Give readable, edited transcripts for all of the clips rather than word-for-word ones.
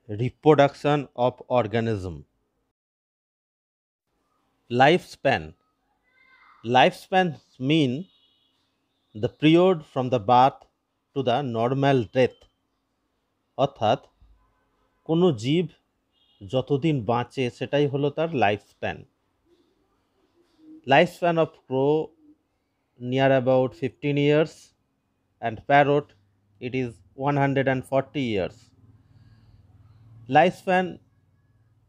Reproduction of organism. Lifespan. Lifespan mean the period from the birth to the normal death, অর্থাৎ কোনো জীব যতদিন বাঁচে সেটাই হলো তার লাইফস্প্যান। Lifespan of crow near about 15 years and parrot it is 140 years. Lifespan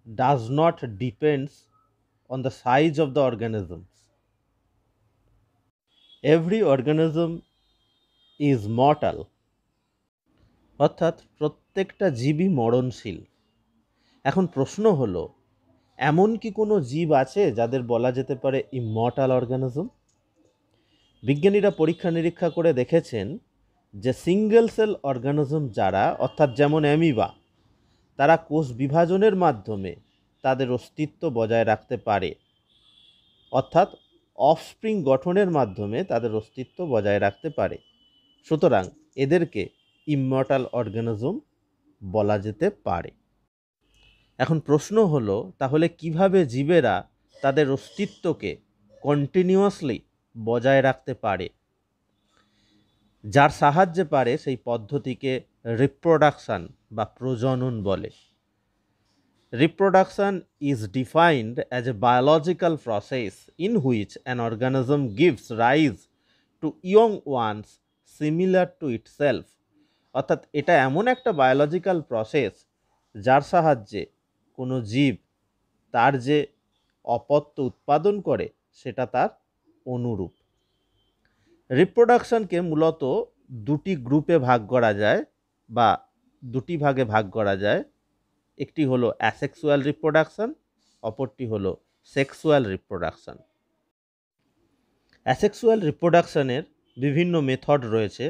does not depends on the size of the organisms. Every organism is mortal, অর্থাৎ প্রত্যেকটা জীবই মরণশীল। এখন প্রশ্ন হলো, এমন কি কোনো জীব আছে যাদের বলা যেতে পারে ইমমর্টাল অর্গানিজম? বিজ্ঞানীরা পরীক্ষা নিরীক্ষা করে দেখেছেন যে সিঙ্গেল সেল অর্গানিজম যারা, অর্থাৎ যেমন অ্যামিবা, তারা কোষ বিভাজনের মাধ্যমে তাদের অস্তিত্ব বজায় রাখতে পারে, অর্থাৎ অফস্প্রিং গঠনের মাধ্যমে তাদের অস্তিত্ব বজায় রাখতে পারে। সুতরাং এদেরকে ইমমর্টাল অর্গানিজম বলা যেতে পারে। এখন প্রশ্ন হলো, তাহলে কিভাবে জীবেরা তাদের অস্তিত্বকে কন্টিনিউয়াসলি বজায় রাখতে পারে? যার সাহায্যে পারে সেই পদ্ধতিকে রিপ্রোডাকশন বা প্রজনন বলে। Reproduction is defined as a biological process in which an organism gives rise to young ones similar to itself. অর্থাৎ এটা এমন একটা বায়োলজিক্যাল প্রসেস যার সাহায্যে কোনো জীব তার যে অপত্য উৎপাদন করে সেটা তার অনুরূপ। রিপ্রোডাকশনকে মূলত দুটি গ্রুপে ভাগ করা যায় বা দুটি ভাগে ভাগ করা যায়। একটি হলো অ্যাসেক্সুয়াল রিপ্রোডাকশন, অপরটি হলো সেক্সুয়াল রিপ্রোডাকশন। অ্যাসেক্সুয়াল রিপ্রোডাকশনের বিভিন্ন মেথড রয়েছে,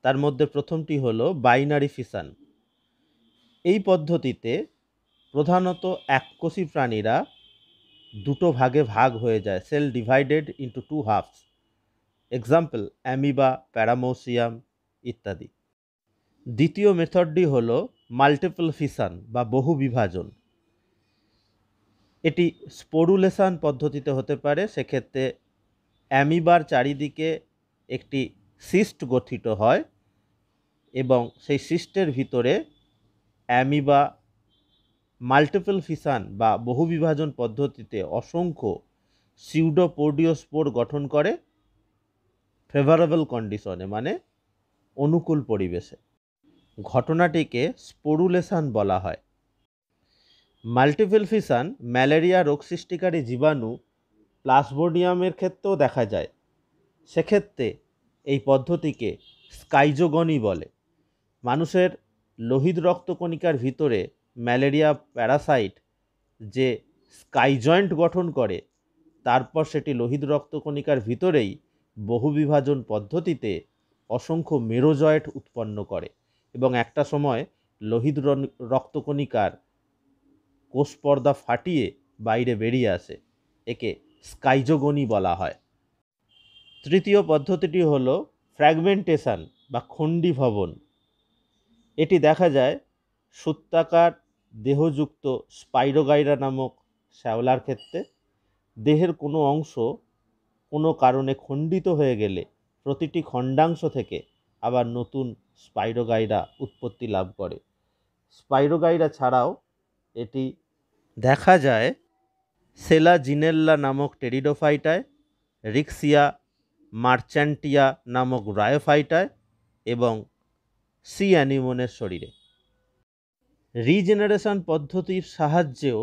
তার মধ্যে প্রথমটি হলো বাইনারি ফিশন। এই পদ্ধতিতে প্রধানত এককোষী প্রাণীরা দুটো ভাগে ভাগ হয়ে যায়, cell divided into two halves. Example amoeba, paramecium ইত্যাদি। দ্বিতীয় মেথডটি হলো মাল্টিপল ফিশন বা বহু বিভাজন। এটি স্পোরুলেশন পদ্ধতিতে হতে পারে। সেক্ষেত্রে অ্যামিবার চারিদিকে একটি সিস্ট গঠিত হয় এবং সেই সিস্টের ভিতরে অ্যামিবা মাল্টিপল ফিশন বা বহু বিভাজন পদ্ধতিতে অসংখ্য সিউডোপোডিওস্পোর গঠন করে ফেভারেবল কন্ডিশনে, মানে অনুকূল পরিবেশে। ঘটনাটিকে স্পোরুলেশন বলা হয়। মাল্টিপল ফিশন ম্যালেরিয়া রোগ সৃষ্টিকারী জীবাণু প্লাসমোডিয়ামের ক্ষেত্রেও দেখা যায়। সেক্ষেত্রে এই পদ্ধতিকে স্কাইজোগনি বলে। মানুষের লোহিত রক্তকণিকার ভিতরে ম্যালেরিয়া প্যারাসাইট যে স্কাই জয়েন্ট গঠন করে, তারপর সেটি লোহিত রক্তকণিকার ভিতরেই বহুবিভাজন পদ্ধতিতে অসংখ্য মেরোজয়েট উৎপন্ন করে এবং একটা সময় লোহিত রক্তকণিকার কোষ পর্দা ফাটিয়ে বাইরে বেরিয়ে আসে। একে স্কাইজোগনি বলা হয়। তৃতীয় পদ্ধতিটি হলো ফ্র্যাগমেন্টেশন বা খণ্ডীভবন। এটি দেখা যায় সূত্রাকার দেহযুক্ত স্পাইরোগাইরা নামক শ্যাওলার ক্ষেত্রে। দেহের কোনো অংশ কোনো কারণে খণ্ডিত হয়ে গেলে প্রতিটি খণ্ডাংশ থেকে আবার নতুন স্পাইরোগাইরা উৎপত্তি লাভ করে। স্পাইরোগাইরা ছাড়াও এটি দেখা যায় সেলাজিনেল্লা নামক টেরিডোফাইটায়, রিক্সিয়া মার্চ্যান্টিয়া নামক ব্রায়োফাইটায় এবং সি অ্যানিমনের শরীরে। রিজেনারেশন পদ্ধতির সাহায্যেও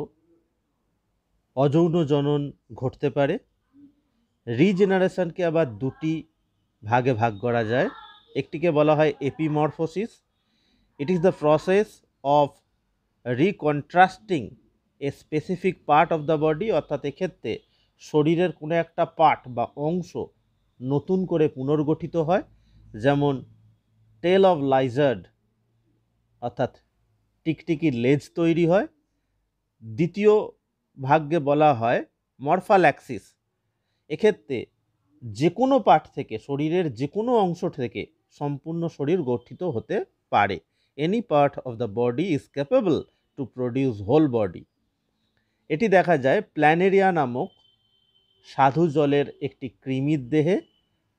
অযৌন জনন ঘটতে পারে। রিজেনারেশনকে আবার দুটি ভাগে ভাগ করা যায়। একটিকে বলা হয় epimorphosis. It is the process of reconstructing a specific part of the body, অর্থাৎ এক্ষেত্রে শরীরের কোনো একটা পার্ট বা অংশ নতুন করে পুনর্গঠিত হয়। যেমন টেল অফ লাইজার্ড, অর্থাৎ টিকটিকির লেজ তৈরি হয়। দ্বিতীয় ভাগ্যে বলা হয় মরফাল্যাক্সিস। এক্ষেত্রে যে কোনো পার্ট থেকে, শরীরের যে কোনো অংশ থেকে সম্পূর্ণ শরীর গঠিত হতে পারে। Any part of the body is capable to produce whole body. এটি দেখা যায় প্ল্যানেরিয়া নামক স্বাদু জলের একটি কৃমির দেহে,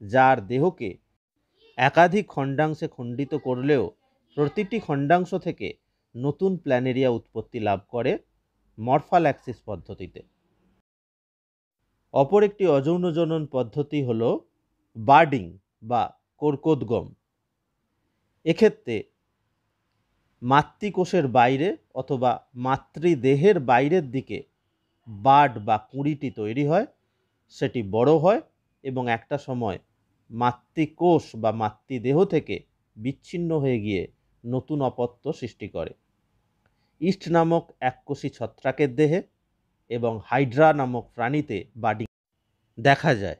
যার দেহকে একাধিক খণ্ডাংশে খণ্ডিত করলেও প্রতিটি খণ্ডাংশ থেকে নতুন প্ল্যানেরিয়া উৎপত্তি লাভ করে মরফাল্যাক্সিস পদ্ধতিতে। অপর একটি অযৌন জনন পদ্ধতি হল বার্ডিং বা কর্কোদ্গম। এক্ষেত্রে মাতৃকোষের বাইরে অথবা মাতৃদেহের বাইরের দিকে বার্ড বা কুঁড়িটি তৈরি হয়, সেটি বড় হয় এবং একটা সময় মাতৃকোষ বা মাতৃদেহ থেকে বিচ্ছিন্ন হয়ে গিয়ে নতুন অপত্য সৃষ্টি করে। ইস্ট নামক এককোষী ছত্রাকের দেহে এবং হাইড্রা নামক প্রাণীতে বার্ডিং দেখা যায়।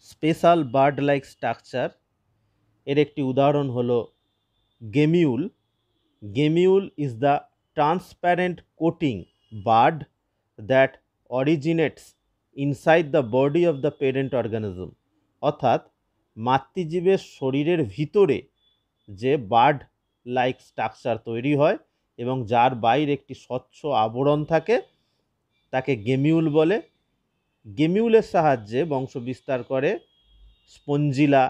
স্পেশাল বার্ড লাইক স্ট্রাকচার এর একটি উদাহরণ হলো gemmule. Gemmule is the transparent coating bud that originates inside the body of the parent organism. অর্থাৎ মাতৃজীবের শরীরের ভিতরে যে বার্ড লাইক স্ট্রাকচার তৈরি হয় এবং যার বাইরে একটি স্বচ্ছ আবরণ থাকে, তাকে গেমিউল বলে। গেমিউলের সাহায্যে বংশ বিস্তার করে স্পঞ্জিলা,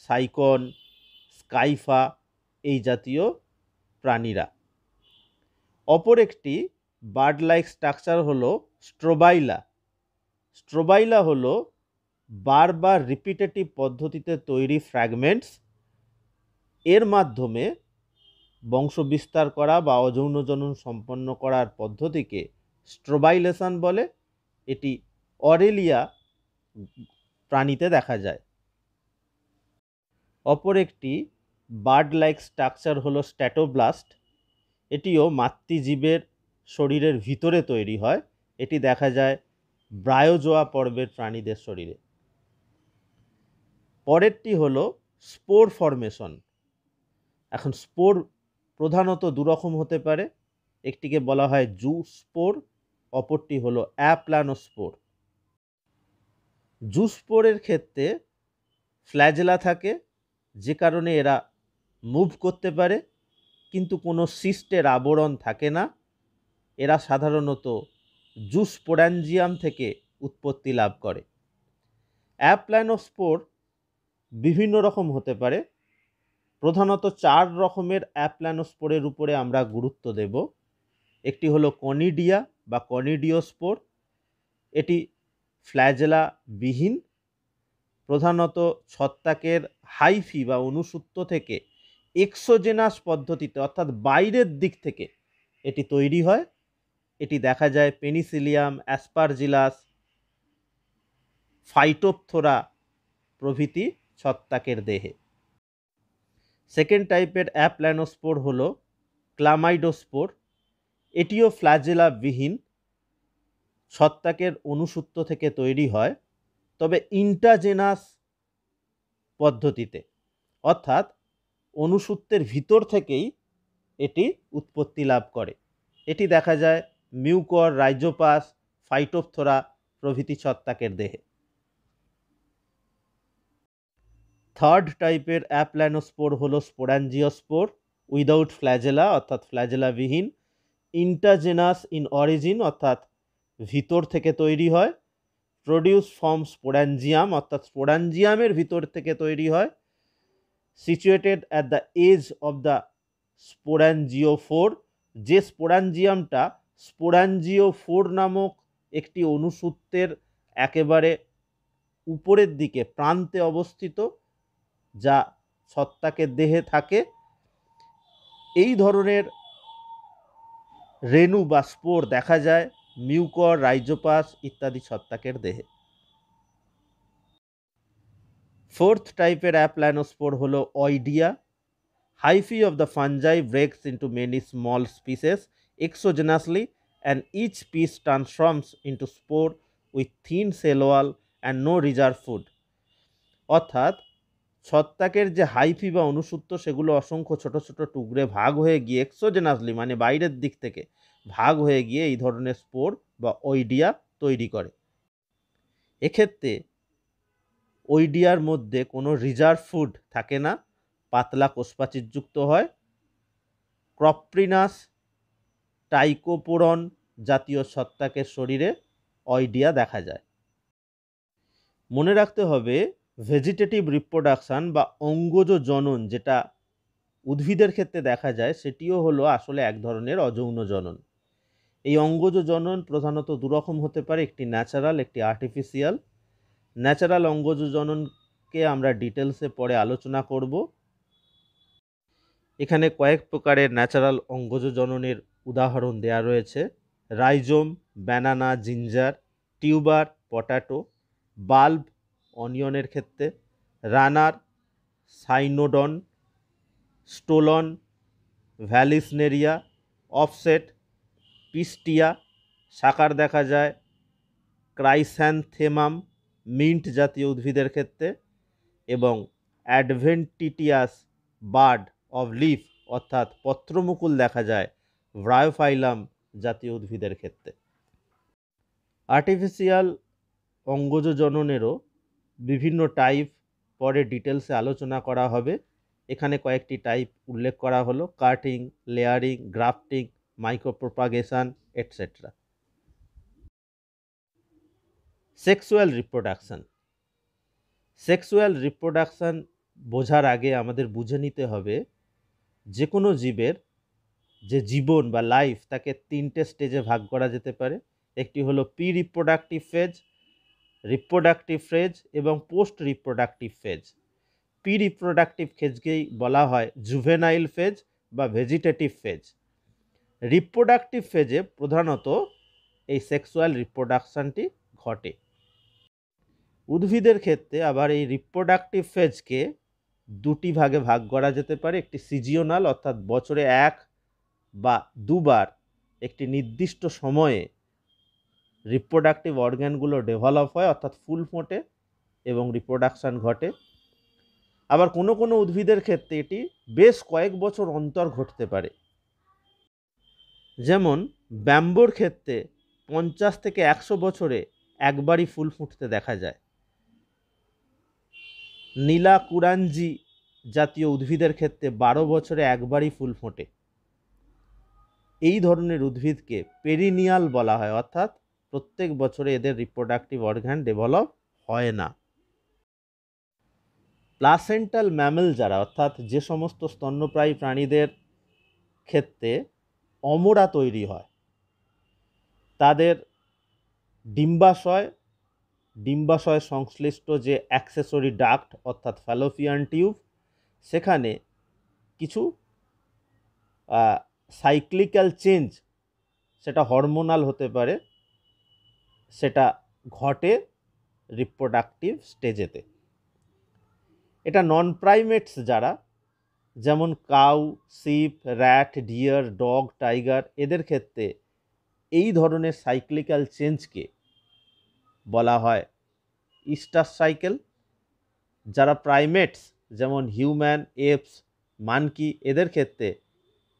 সাইকন, স্কাইফা এই জাতীয় প্রাণীরা। অপর একটি বার্ড লাইক স্ট্রাকচার হলো স্ট্রোবাইলা। স্ট্রোবাইলা হলো বারবার রিপিটেটিভ পদ্ধতিতে তৈরি ফ্র্যাগমেন্টস। এর মাধ্যমে বংশ বিস্তার করা বা অযৌন জনন সম্পন্ন করার পদ্ধতিকে স্ট্রোবাইলেশন বলে। এটি অরেলিয়া প্রাণীতে দেখা যায়। অপর একটি বার্ড লাইক স্ট্রাকচার হলো স্ট্যাটোব্লাস্ট। এটিও মাতৃজীবের শরীরের ভিতরে তৈরি হয়। এটি দেখা যায় ব্রায়োজোয়া পর্বের প্রাণীদের শরীরে। পরেরটি হলো স্পোর ফর্মেশন। এখন স্পোর প্রধানত দুরকম হতে পারে। একটিকে বলা হয় জুস্পোর, অপরটি হলো অ্যাপ্লানোস্পোর। জুস্পোরের ক্ষেত্রে ফ্ল্যাজেলা থাকে, যে কারণে এরা মুভ করতে পারে, কিন্তু কোনো সিস্টের আবরণ থাকে না। এরা সাধারণত জুস্পোরাঞ্জিয়াম থেকে উৎপত্তি লাভ করে। অ্যাপ্লানোস্পোর বিভিন্ন রকম হতে পারে। প্রধানত 4 রকমের অ্যাপ্লানোস্পোরের উপরে আমরা গুরুত্ব দেব। একটি হলো কনিডিয়া বা কনিডিওস্পোর। এটি ফ্ল্যাজেলা বিহীন, প্রধানত ছত্রাকের হাইফি বা অনুসূত্র থেকে এক্সোজেনাস পদ্ধতিতে অর্থাৎ বাইরের দিক থেকে এটি তৈরি হয়। এটি দেখা যায় পেনিসিলিয়াম, অ্যাসপারজিলাস, ফাইটোপথোরা প্রভৃতি ছত্রাকের দেহে। সেকেন্ড টাইপের অ্যাপ্লানোস্পোর হলো ক্লামাইডোস্পোর। এটিও ফ্ল্যাজেলা বিহীন, ছত্রাকের অনুসূত্র থেকে তৈরি হয়, তবে ইন্টাজেনাস পদ্ধতিতে, অর্থাৎ অনুসূত্রের ভিতর থেকেই এটি উৎপত্তি লাভ করে। এটি দেখা যায় মিউকর, রাইজোপাস, ফাইটোপথোরা প্রভৃতি ছত্রাকের দেহে। থার্ড টাইপের অ্যাপ্লানোস্পোর হলো স্পোরাঞ্জিওস্পোর উইদাউট ফ্ল্যাজেলা অর্থাৎ ফ্ল্যাজেলাবিহীন, ইন্টাজেনাস ইন অরিজিন অর্থাৎ ভিতর থেকে তৈরি হয়, প্রডিউস ফ্রম স্পোরাঞ্জিয়াম অর্থাৎ স্পোরাঞ্জিয়ামের ভিতর থেকে তৈরি হয়, situated at the edge of the sporangiophore, যে স্পোরাঞ্জিয়ামটা স্পোরাঞ্জিওফোর নামক একটি অনুসূত্রের একেবারে উপরের দিকে প্রান্তে অবস্থিত, যা ছত্রাকের দেহে থাকে। এই ধরনের রেণু বা স্পোর দেখা যায় মিউকর, রাইজোপাস ইত্যাদি ছত্রাকের দেহে। ফোর্থ টাইপের অ্যাপ্লানোস্পোর হলো অইডিয়া। Hyphae of the fungi breaks into many small species exogenously, and each piece transforms into spore with thin cell wall and no reserve food. অর্থাৎ ছত্রাকের যে হাইফি বা অনুসূত্র, সেগুলো অসংখ্য ছোট ছোট টুকরে ভাগ হয়ে গিয়ে এক্সোজেনাসলি মানে বাইরের দিক থেকে ভাগ হয়ে গিয়ে এই ধরনের স্পোর বা ওইডিয়া তৈরি করে। এক্ষেত্রে ওইডিয়ার মধ্যে কোনো রিজার্ভ ফুড থাকে না, পাতলা কোষপ্রাচীরযুক্ত হয়। প্রপ্রিনাস টাইকোপোরন জাতীয় ছত্রাকের শরীরে অয়েডিয়া দেখা যায়। মনে রাখতে হবে ভেজিটেটিভ রিপ্রোডাকশান বা অঙ্গজ জনন যেটা উদ্ভিদের ক্ষেত্রে দেখা যায় সেটিও হলো আসলে এক ধরনের অযৌন জনন। এই অঙ্গজ জনন প্রধানত দুরকম হতে পারে, একটি ন্যাচারাল, একটি আর্টিফিশিয়াল। ন্যাচারাল অঙ্গজ জননকে আমরা ডিটেলসে পরে আলোচনা করব। এখানে কয়েক প্রকারের ন্যাচারাল অঙ্গজ জননের উদাহরণ দেয়া রয়েছে: rhizome, banana, ginger, tuber, potato, bulb, অনিয়নের ক্ষেত্রে, রানার, সাইনোডন, স্টোলন, ভ্যালিসনেরিয়া, অফসেট, পিস্টিয়া, সাকার দেখা যায় ক্রাইস্যান্থেমাম, মিন্ট জাতীয় উদ্ভিদের ক্ষেত্রে, এবং অ্যাডভেন্টিটিয়াস বার্ড অফ লিফ অর্থাৎ পত্রমুকুল দেখা যায় ব্রায়োফাইলাম জাতীয় উদ্ভিদের ক্ষেত্রে। আর্টিফিশিয়াল অঙ্গজ জননেরও বিভিন্ন টাইপ পরে ডিটেলসে আলোচনা করা হবে। এখানে কয়েকটি টাইপ উল্লেখ করা হলো: cutting, layering, grafting, micropropagation, etcetera. Sexual reproduction. Sexual reproduction বোঝার আগে আমাদের বুঝে নিতে হবে যে কোনো জীবের যে জীবন বা লাইফ তাকে তিনটে স্টেজে ভাগ করা যেতে পারে। একটি হলো pre reproductive phase, reproductive phase এবং post reproductive phase. Pre reproductive ফেজকেই বলা হয় জুভেনাইল ফেজ বা ভেজিটেটিভ ফেজ। রিপ্রোডাক্টিভ ফেজে প্রধানত এই সেক্সুয়াল রিপ্রোডাকশানটি ঘটে। উদ্ভিদের ক্ষেত্রে আবার এই রিপ্রোডাক্টিভ ফেজকে দুটি ভাগে ভাগ করা যেতে পারে। একটি সিজিওনাল অর্থাৎ বছরে এক বা দুবার একটি নির্দিষ্ট সময়ে রিপ্রোডাক্টিভ অর্গ্যানগুলো ডেভেলপ হয় অর্থাৎ ফুল ফোটে এবং রিপ্রোডাকশান ঘটে। আবার কোনো কোনো উদ্ভিদের ক্ষেত্রে এটি বেশ কয়েক বছর অন্তর ঘটতে পারে। যেমন ব্যাম্বোর ক্ষেত্রে 50 থেকে 100 বছরে একবারই ফুল ফুটতে দেখা যায়। নীলা কুরাঞ্জি জাতীয় উদ্ভিদের ক্ষেত্রে 12 বছরে একবারই ফুল ফোটে। এই ধরনের উদ্ভিদকে পেরিনিয়াল বলা হয়, অর্থাৎ প্রত্যেক বছরে এদের রিপ্রোডাক্টিভ অর্গান ডেভেলপ হয় না। প্লাসেন্টাল ম্যামেল যারা, অর্থাৎ যে সমস্ত স্তন্যপ্রায়ী প্রাণীদের ক্ষেত্রে অমরা তৈরি হয়, তাদের ডিম্বাশয় সংশ্লিষ্ট যে অ্যাক্সেসরি ডাক্ট অর্থাৎ ফ্যালোপিয়ান টিউব, সেখানে কিছু সাইক্লিক্যাল চেঞ্জ, সেটা হরমোনাল হতে পারে, সেটা ঘটে রিপ্রোডাক্টিভ স্টেজেতে। এটা নন প্রাইমেটস যারা, যেমন cow, sheep, rat, deer, dog, tiger, এদের ক্ষেত্রে এই ধরনের সাইক্লিক্যাল চেঞ্জকে বলা হয় ইস্টার সাইকেল। যারা প্রাইমেটস যেমন হিউম্যান, এপস, মানকি, এদের ক্ষেত্রে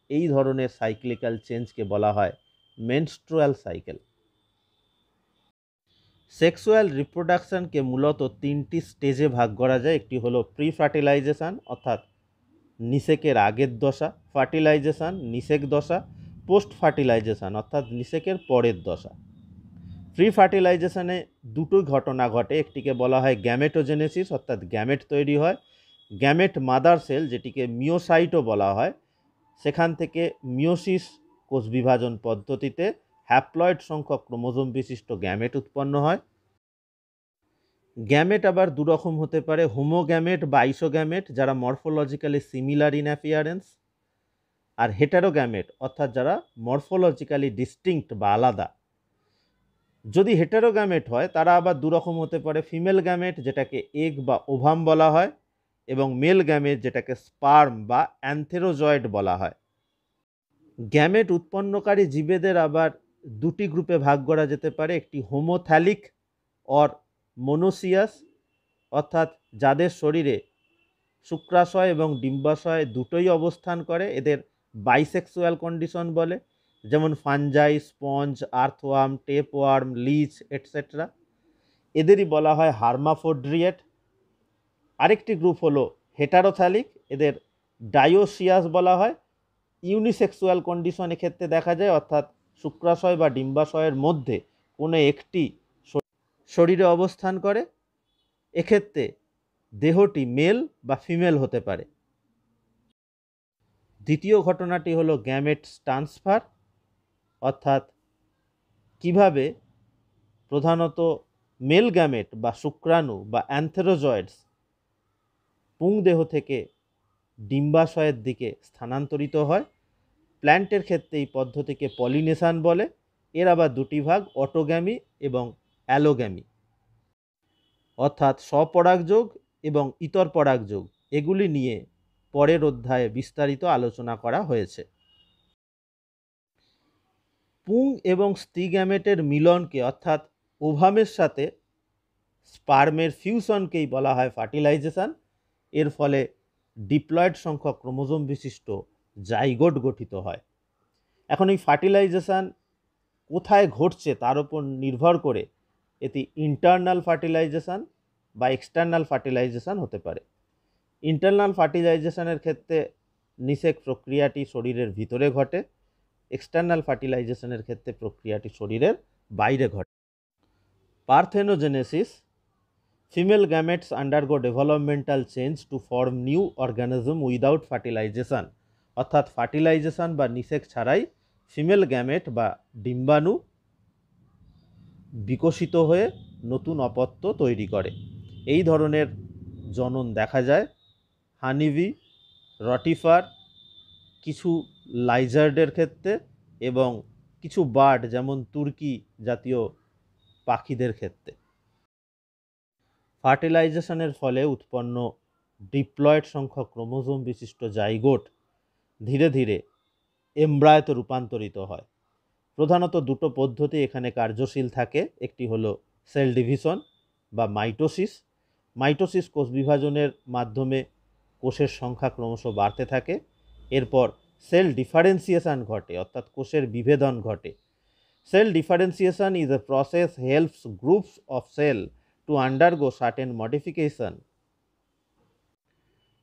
এই ধরনের সাইক্লিক্যাল চেঞ্জকে বলা হয় মেনস্ট্রুয়াল সাইকেল। সেক্সুয়াল রিপ্রোডাকশানকে মূলত তিনটি স্টেজে ভাগ করা যায়। একটি হলো প্রি ফার্টিলাইজেশন অর্থাৎ নিষেকের আগের দশা, ফার্টিলাইজেশন নিষেক দশা, পোস্ট ফার্টিলাইজেশন অর্থাৎ নিষেকের পরের দশা। প্রি ফার্টিলাইজেশনে দুটোই ঘটনা ঘটে। একটিকে বলা হয় গ্যামেটোজেনেসিস অর্থাৎ গ্যামেট তৈরি হয়। গ্যামেট মাদার সেল, যেটিকে মিওসাইটও বলা হয়, সেখান থেকে মিওসিস কোষ বিভাজন পদ্ধতিতে হ্যাপ্লয়েড সংখ্যক ক্রোমোজোম বিশিষ্ট গ্যামেট উৎপন্ন হয়। গ্যামেট আবার দুরকম হতে পারে: হোমোগ্যামেট বা আইসোগ্যামেট যারা মরফোলজিক্যালি সিমিলার ইন অ্যাপিয়ারেন্স, আর হেটারোগ্যামেট অর্থাৎ যারা মরফোলজিক্যালি ডিস্টিংক্ট বা আলাদা। যদি হেটারোগ্যামেট হয় তারা আবার দুরকম হতে পারে: ফিমেল গ্যামেট যেটাকে এগ বা ওভাম বলা হয়, এবং মেল গ্যামেট যেটাকে স্পার্ম বা অ্যান্থেরোজয়েড বলা হয়। গ্যামেট উৎপন্নকারী জীবেদের আবার দুটি গ্রুপে ভাগ করা যেতে পারে। একটি হোমোথ্যালিক অর মোনোসিয়াস অর্থাৎ যাদের শরীরে শুক্রাশয় এবং ডিম্বাশয় দুটোই অবস্থান করে, এদের বাইসেক্সুয়াল কন্ডিশন বলে, যেমন fungi, sponge, earthworm, tapeworm, লিচ, etcetera. এদেরই বলা হয় হার্মাফোড্রিয়েট। আরেকটি গ্রুপ হলো হেটারোথ্যালিক, এদের ডায়োসিয়াস বলা হয়, ইউনিসেক্সুয়াল কন্ডিশন এক্ষেত্রে দেখা যায়, অর্থাৎ শুক্রাশয় বা ডিম্বাশয়ের মধ্যে কোনো একটি শরীরে অবস্থান করে। এক্ষেত্রে দেহটি মেল বা ফিমেল হতে পারে। দ্বিতীয় ঘটনাটি হলো গ্যামেটস ট্রান্সফার, অর্থাৎ কিভাবে প্রধানত মেল গ্যামেট বা শুক্রাণু বা অ্যান্থেরোজয়েডস পুংদেহ থেকে ডিম্বাশয়ের দিকে স্থানান্তরিত হয়। প্ল্যান্টের ক্ষেত্রে এই পদ্ধতিকে পলিনেশন বলে। এর আবার দুটি ভাগ, অটোগ্যামি এবং অ্যালোগ্যামি, অর্থাৎ স্বপরাগযোগ এবং ইতর পরাগযোগ। এগুলি নিয়ে পরের অধ্যায়ে বিস্তারিত আলোচনা করা হয়েছে। পুং এবং স্ত্রী গ্যামেটের মিলনকে, অর্থাৎ ওভামের সাথে স্পার্মের ফিউশনকেই বলা হয় ফার্টিলাইজেশন। এর ফলে ডিপ্লয়েড সংখ্যক ক্রোমোজোম বিশিষ্ট জাইগোট গঠিত হয়। এখন এই ফার্টিলাইজেশন কোথায় ঘটছে তার উপর নির্ভর করে এটি ইন্টারনাল ফার্টিলাইজেশন বা এক্সটার্নাল ফার্টিলাইজেশন হতে পারে। ইন্টারনাল ফার্টিলাইজেশনের ক্ষেত্রে নিষেক প্রক্রিয়াটি শরীরের ভিতরে ঘটে। এক্সটার্নাল ফার্টিলাইজেশনের ক্ষেত্রে প্রক্রিয়াটি শরীরের বাইরে ঘটে। Parthenogenesis, female gametes undergo developmental change to form new organism without fertilisation, অর্থাৎ ফার্টিলাইজেশন বা নিষেক ছাড়াই ফিমেল গ্যামেট বা ডিম্বাণু বিকশিত হয়ে নতুন অপত্য তৈরি করে। এই ধরনের জনন দেখা যায় হানিবি, রটিফার, কিছু লাইজার্ডের ক্ষেত্রে এবং কিছু বার্ড যেমন তুর্কি জাতীয় পাখিদের ক্ষেত্রে। ফার্টিলাইজেশনের ফলে উৎপন্ন ডিপ্লয়েড সংখ্যক ক্রোমোজোম বিশিষ্ট জাইগোট ধীরে ধীরে এমব্রায়োতে রূপান্তরিত হয়। প্রধানত দুটো পদ্ধতি এখানে কার্যশীল থাকে। একটি হলো সেল ডিভিশন বা মাইটোসিস। মাইটোসিস কোষ বিভাজনের মাধ্যমে কোষের সংখ্যা ক্রমশ বাড়তে থাকে। এরপর সেল ডিফারেন্সিয়েশন ঘটে, অর্থাৎ কোষের বিভেদন ঘটে। Cell differentiation is a process helps groups of cell to undergo certain modification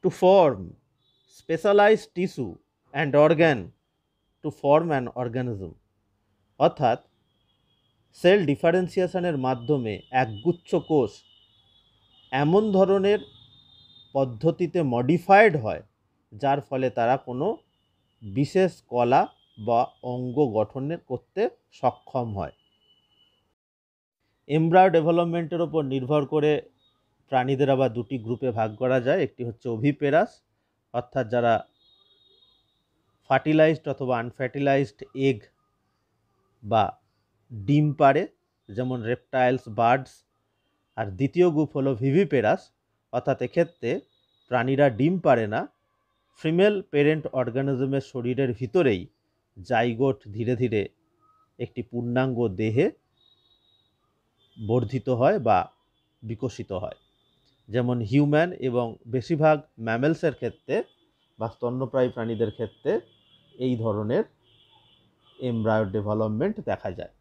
to form specialized tissue and organ to form an organism, অর্থাৎ সেল ডিফারেন্সিয়েশনের মাধ্যমে একগুচ্ছ কোষ এমন ধরনের পদ্ধতিতে মডিফাইড হয় যার ফলে তারা কোনো বিশেষ কলা বা অঙ্গ গঠনের করতে সক্ষম হয়। এমব্রায়ো ডেভেলপমেন্টের ওপর নির্ভর করে প্রাণীদের আবার দুটি গ্রুপে ভাগ করা যায়। একটি হচ্ছে ওভিপেরাস, অর্থাৎ যারা ফার্টিলাইজড অথবা আনফার্টিলাইজড এগ বা ডিম পারে, যেমন রেপটাইলস, বার্ডস। আর দ্বিতীয় গ্রুপ হলো ভিভিপেরাস, অর্থাৎ এক্ষেত্রে প্রাণীরা ডিম পারে না, ফিমেল পেরেন্ট অর্গানিজমের শরীরের ভিতরেই জাইগোট ধীরে ধীরে একটি পূর্ণাঙ্গ দেহে বর্ধিত হয় বা বিকশিত হয়। যেমন হিউম্যান এবং বেশিরভাগ ম্যামেলসের ক্ষেত্রে বা স্তন্যপ্রায়ী প্রাণীদের ক্ষেত্রে এই ধরনের এমব্রায়ো ডেভেলপমেন্ট দেখা যায়।